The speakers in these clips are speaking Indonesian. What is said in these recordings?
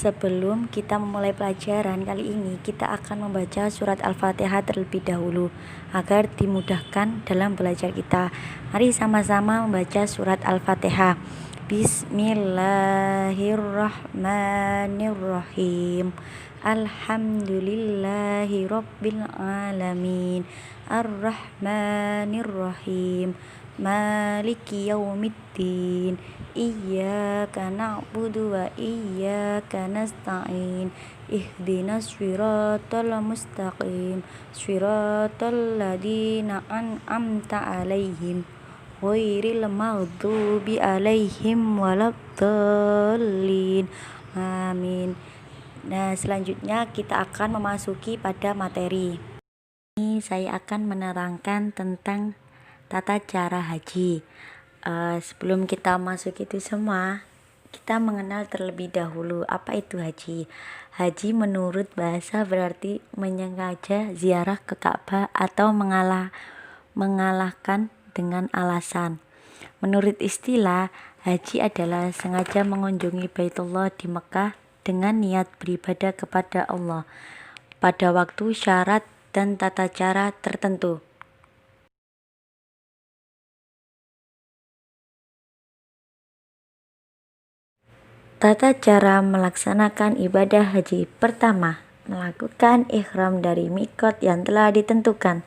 Sebelum kita memulai pelajaran kali ini, kita akan membaca surat Al-Fatihah terlebih dahulu agar dimudahkan dalam belajar kita. Mari sama-sama membaca surat Al-Fatihah. Bismillahirrahmanirrahim. Alhamdulillahi rabbil alamin. Ar-Rahmanirrahim. Maliki yaumiddin. Iyyaka na'budu wa iyyaka nasta'in. Ihdinas shiratal mustaqim. Shiratal ladzina an'amta 'alaihim ghairil maghdubi 'alaihim waladdallin. Amin. Nah, selanjutnya kita akan memasuki pada materi. Ini saya akan menerangkan tentang tata cara haji. Sebelum kita masuk itu semua, kita mengenal terlebih dahulu apa itu haji. Haji menurut bahasa berarti menyengaja ziarah ke Ka'bah atau mengalahkan dengan alasan. Menurut istilah, haji adalah sengaja mengunjungi Baitullah di Mekah dengan niat beribadah kepada Allah pada waktu, syarat, dan tata cara tertentu. Tata cara melaksanakan ibadah haji. Pertama, melakukan ihram dari mikot yang telah ditentukan.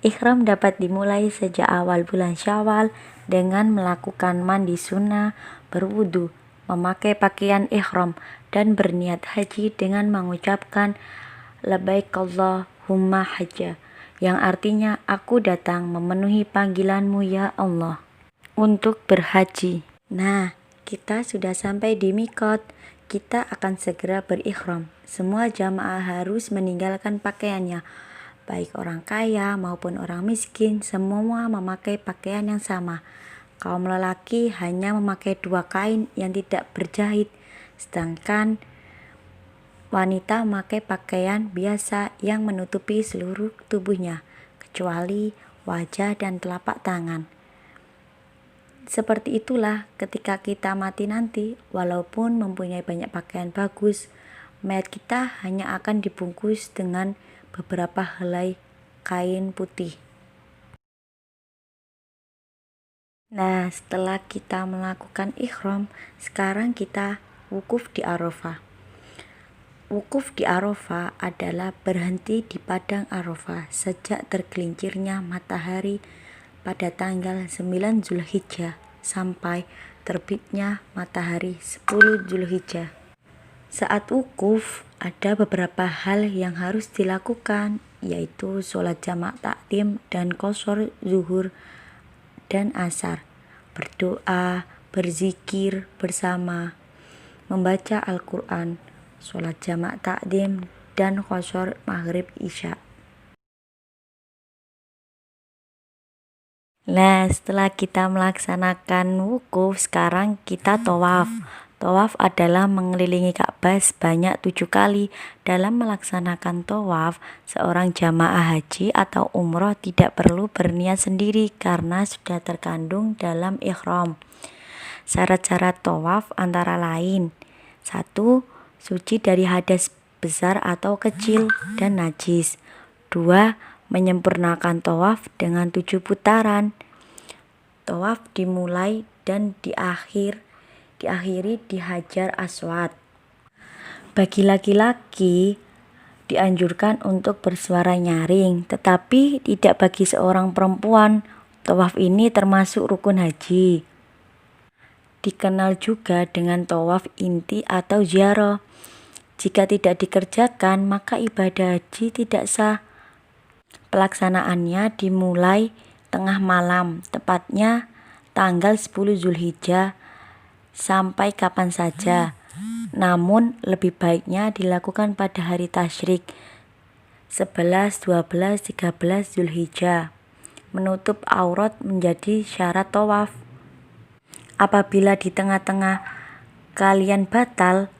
Ihram dapat dimulai sejak awal bulan Syawal dengan melakukan mandi sunnah, berwudu, memakai pakaian ihram, dan berniat haji dengan mengucapkan labbaik Allahumma hajja, yang artinya aku datang memenuhi panggilanmu ya Allah untuk berhaji. Nah, kita sudah sampai di mikot. Kita akan segera berikhram. Semua jamaah harus meninggalkan pakaiannya. Baik orang kaya maupun orang miskin, semua memakai pakaian yang sama. Kaum lelaki hanya memakai 2 kain yang tidak berjahit, sedangkan wanita memakai pakaian biasa yang menutupi seluruh tubuhnya, kecuali wajah dan telapak tangan. Seperti itulah ketika kita mati nanti, walaupun mempunyai banyak pakaian bagus, mayat kita hanya akan dibungkus dengan beberapa helai kain putih. Nah, setelah kita melakukan ihram, sekarang kita wukuf di Arafah. Wukuf di Arafah adalah berhenti di padang Arafah sejak tergelincirnya matahari pada tanggal 9 Zulhijjah sampai terbitnya matahari 10 Zulhijjah. Saat wukuf, ada beberapa hal yang harus dilakukan, yaitu sholat jamak takdim dan qashar zuhur dan asar, berdoa, berzikir bersama, membaca Al-Quran, sholat jamak takdim, dan qashar maghrib isya. Nah, setelah kita melaksanakan wukuf, sekarang kita tawaf. Tawaf adalah mengelilingi Ka'bah sebanyak 7 kali. Dalam melaksanakan tawaf, seorang jamaah haji atau umroh tidak perlu berniat sendiri karena sudah terkandung dalam ihram. Syarat-syarat tawaf antara lain: 1. Suci dari hadas besar atau kecil dan najis. 2. Menyempurnakan tawaf dengan 7 putaran. Tawaf dimulai dan diakhiri di Hajar Aswad. Bagi laki-laki dianjurkan untuk bersuara nyaring, tetapi tidak bagi seorang perempuan. Tawaf ini termasuk rukun haji. Dikenal juga dengan tawaf inti atau ziarah. Jika tidak dikerjakan, maka ibadah haji tidak sah. Pelaksanaannya dimulai tengah malam, tepatnya tanggal 10 Zulhijjah, sampai kapan saja. Namun lebih baiknya dilakukan pada hari tasyrik 11, 12, 13 Zulhijjah. Menutup aurat menjadi syarat tawaf. Apabila di tengah-tengah kalian batal,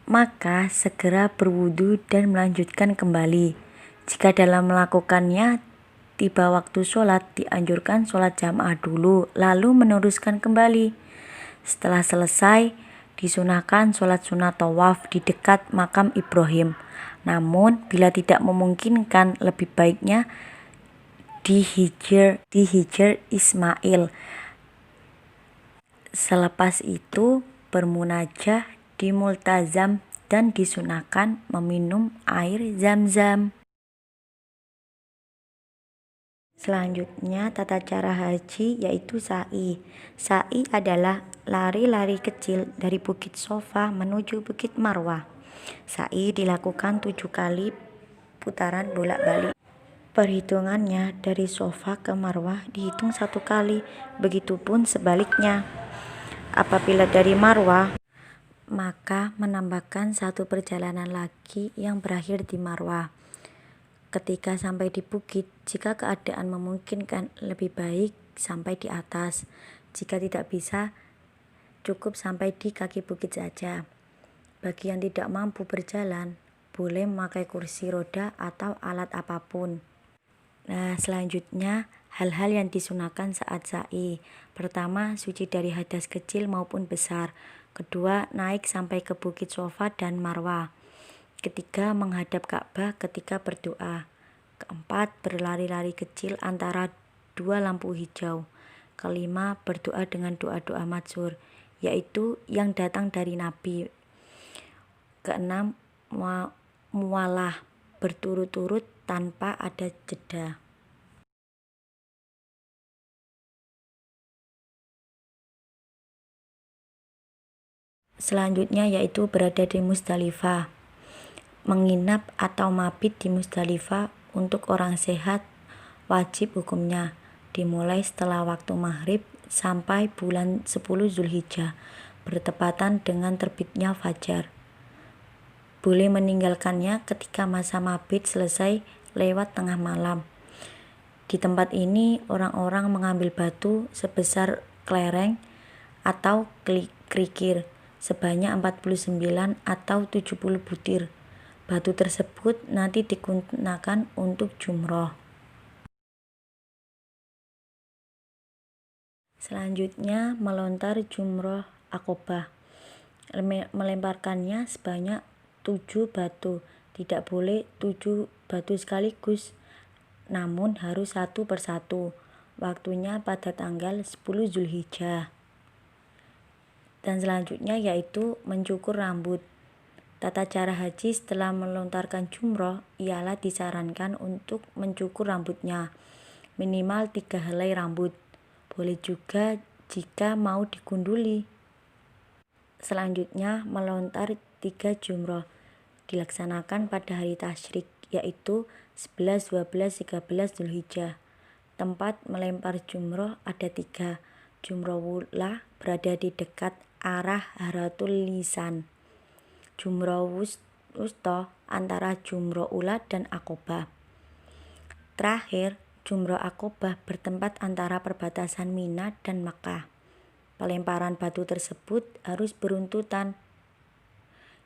maka segera berwudu dan melanjutkan kembali. Jika dalam melakukannya tiba waktu sholat, dianjurkan sholat jamaah dulu, lalu meneruskan kembali. Setelah selesai, Disunahkan sholat sunat tawaf di dekat makam Ibrahim. Namun, bila tidak memungkinkan, lebih baiknya di Hijr Ismail. Selepas itu, bermunajah di multazam dan disunahkan meminum air zam-zam. Selanjutnya, tata cara haji yaitu sa'i. Sa'i adalah lari-lari kecil dari Bukit Sofa menuju Bukit Marwah. Sa'i dilakukan 7 kali putaran bolak-balik. Perhitungannya dari Sofa ke Marwah dihitung 1 kali, begitupun sebaliknya. Apabila dari Marwah, maka menambahkan 1 perjalanan lagi yang berakhir di Marwah. Ketika sampai di bukit, jika keadaan memungkinkan, lebih baik sampai di atas. Jika tidak bisa, cukup sampai di kaki bukit saja. Bagi yang tidak mampu berjalan, boleh memakai kursi roda atau alat apapun. Nah, selanjutnya hal-hal yang disunahkan saat sa'i. Pertama, suci dari hadas kecil maupun besar. Kedua, naik sampai ke Bukit Sofa dan Marwah. Ketiga, menghadap Ka'bah ketika berdoa. Keempat, berlari-lari kecil antara 2 lampu hijau. Kelima, berdoa dengan doa-doa matsur, yaitu yang datang dari Nabi. Keenam, mualah berturut-turut tanpa ada jeda. Selanjutnya yaitu berada di Musdalifah. Menginap atau mabit di Musdalifah untuk orang sehat wajib hukumnya, dimulai setelah waktu maghrib sampai bulan 10 Zulhijjah, bertepatan dengan terbitnya fajar. Boleh meninggalkannya ketika masa mabit selesai lewat tengah malam. Di tempat ini orang-orang mengambil batu sebesar kelereng atau kerikil sebanyak 49 atau 70 butir. Batu tersebut nanti digunakan untuk jumroh. Selanjutnya, melontar jumroh Aqobah. Melemparkannya sebanyak 7 batu. Tidak boleh 7 batu sekaligus, namun harus 1 persatu. Waktunya pada tanggal 10 Zulhijjah. Dan selanjutnya yaitu mencukur rambut. Tata cara haji setelah melontarkan jumroh ialah disarankan untuk mencukur rambutnya, minimal 3 helai rambut. Boleh juga jika mau digunduli. Selanjutnya, melontar 3 jumroh dilaksanakan pada hari tasyrik, yaitu 11, 12, 13 Zulhijjah. Tempat melempar jumroh ada 3. Jumroh wula berada di dekat arah Haratul Lisan. Jumroh wusta antara jumroh ula dan Aqobah. Terakhir, jumroh Aqobah bertempat antara perbatasan Mina dan Makkah. Pelemparan batu tersebut harus beruntutan.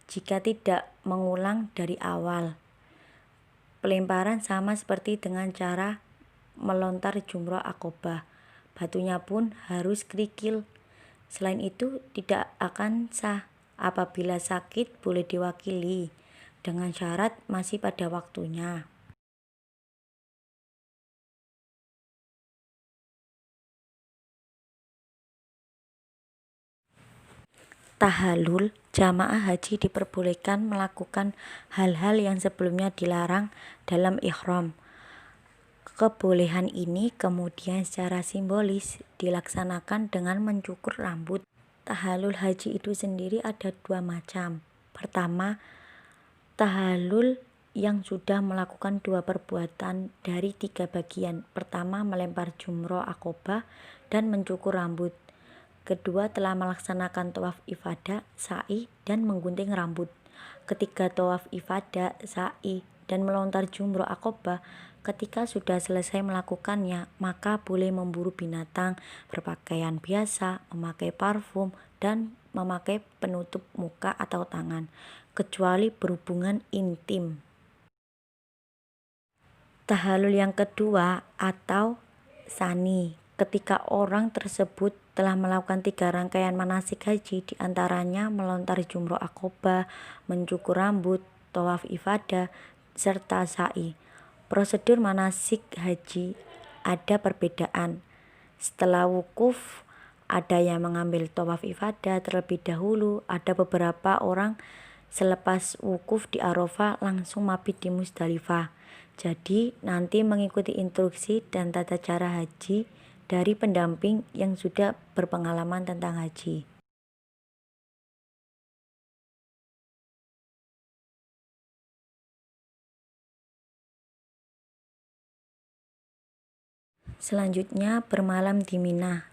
Jika tidak, mengulang dari awal. Pelemparan sama seperti dengan cara melontar jumroh Aqobah. Batunya pun harus kerikil. Selain itu, tidak akan sah. Apabila sakit boleh diwakili, dengan syarat masih pada waktunya. Tahallul, jamaah haji diperbolehkan melakukan hal-hal yang sebelumnya dilarang dalam ihram. Kebolehan ini kemudian secara simbolis dilaksanakan dengan mencukur rambut. Tahallul haji itu sendiri ada 2 macam. Pertama, tahallul yang sudah melakukan 2 perbuatan dari 3 bagian. Pertama, melempar jumroh Aqobah dan mencukur rambut. Kedua, telah melaksanakan tawaf ifadah, sa'i, dan menggunting rambut. Ketika tawaf ifadah, sa'i, dan melontar jumroh Aqobah, ketika sudah selesai melakukannya, maka boleh memburu binatang, berpakaian biasa, memakai parfum, dan memakai penutup muka atau tangan, kecuali berhubungan intim. Tahallul yang kedua atau sani, ketika orang tersebut Setelah melakukan 3 rangkaian manasik haji, diantaranya melontar jumroh akobah, mencukur rambut, tawaf ifadah, serta sa'i. Prosedur manasik haji ada perbedaan. Setelah wukuf, ada yang mengambil tawaf ifadah terlebih dahulu. Ada beberapa orang selepas wukuf di Arafah langsung mabit di Musdalifah. Jadi nanti mengikuti instruksi dan tata cara haji dari pendamping yang sudah berpengalaman tentang haji. Selanjutnya bermalam di Mina.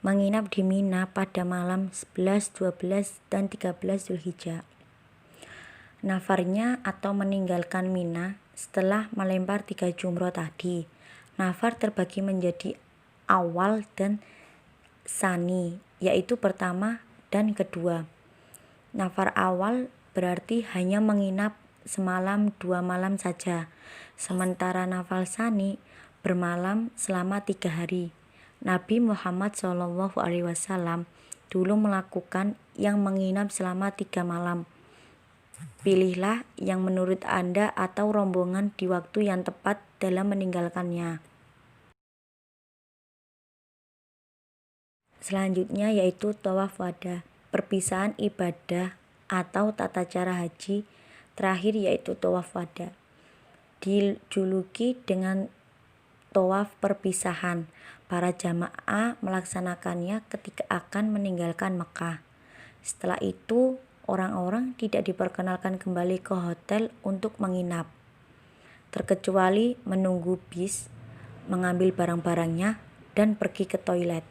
Menginap di Mina pada malam 11, 12, dan 13 Zulhijjah. Nafarnya atau meninggalkan Mina setelah melempar 3 jumroh tadi. Nafar terbagi menjadi awal dan sani, yaitu pertama dan kedua. Nafar awal berarti hanya menginap semalam 2 malam saja. Sementara nafar sani bermalam selama 3 hari. Nabi Muhammad SAW dulu melakukan yang menginap selama 3 malam. Pilihlah yang menurut Anda atau rombongan di waktu yang tepat dalam meninggalkannya. Selanjutnya yaitu tawaf wada, perpisahan ibadah atau tata cara haji terakhir yaitu tawaf wada. Dijuluki dengan tawaf perpisahan. Para jamaah melaksanakannya ketika akan meninggalkan Mekah. Setelah itu, orang-orang tidak diperkenalkan kembali ke hotel untuk menginap, terkecuali menunggu bis, mengambil barang-barangnya, dan pergi ke toilet.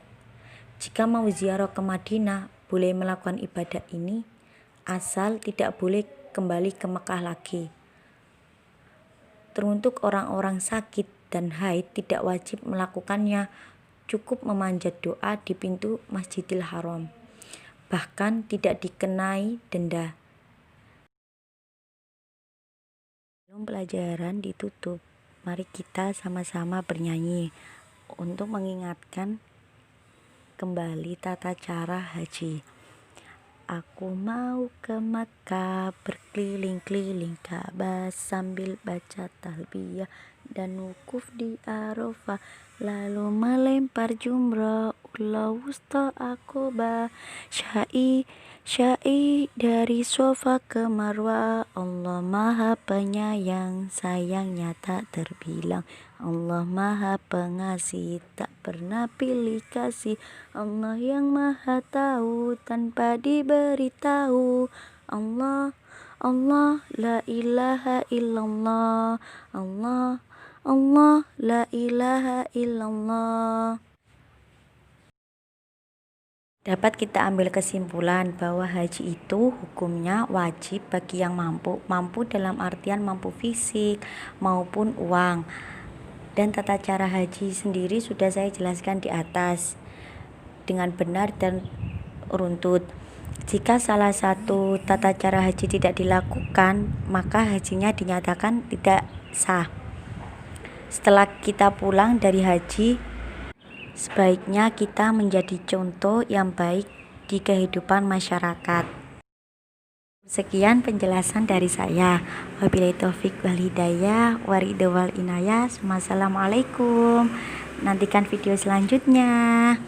Jika mau ziarah ke Madinah, boleh melakukan ibadah ini, asal tidak boleh kembali ke Mekah lagi. Teruntuk orang-orang sakit dan haid tidak wajib melakukannya, cukup memanjat doa di pintu Masjidil Haram. Bahkan tidak dikenai denda. Sebelum pelajaran ditutup, mari kita sama-sama bernyanyi untuk mengingatkan kembali tata cara haji. Aku mau ke Makkah, berkeliling-keliling Ka'bah sambil baca talbiyah dan wukuf di Arafah, lalu melempar jumrah ula wusta akobah, syai dari Sofa ke Marwah. Allah Maha Penyayang, sayangnya tak terbilang. Allah Maha Pengasih, tak pernah pilih kasih. Allah yang Maha Tahu, tanpa diberitahu. Allah, Allah, la ilaha illallah. Allah, Allah, la ilaha illallah. Dapat kita ambil kesimpulan bahwa haji itu hukumnya wajib bagi yang mampu dalam artian mampu fisik maupun uang. Dan tata cara haji sendiri sudah saya jelaskan di atas dengan benar dan runtut. Jika salah satu tata cara haji tidak dilakukan, maka hajinya dinyatakan tidak sah. Setelah kita pulang dari haji, sebaiknya kita menjadi contoh yang baik di kehidupan masyarakat. Sekian penjelasan dari saya. Wabillahi taufik wal hidayah, waridho wal inayah. Wassalamualaikum. Nantikan video selanjutnya.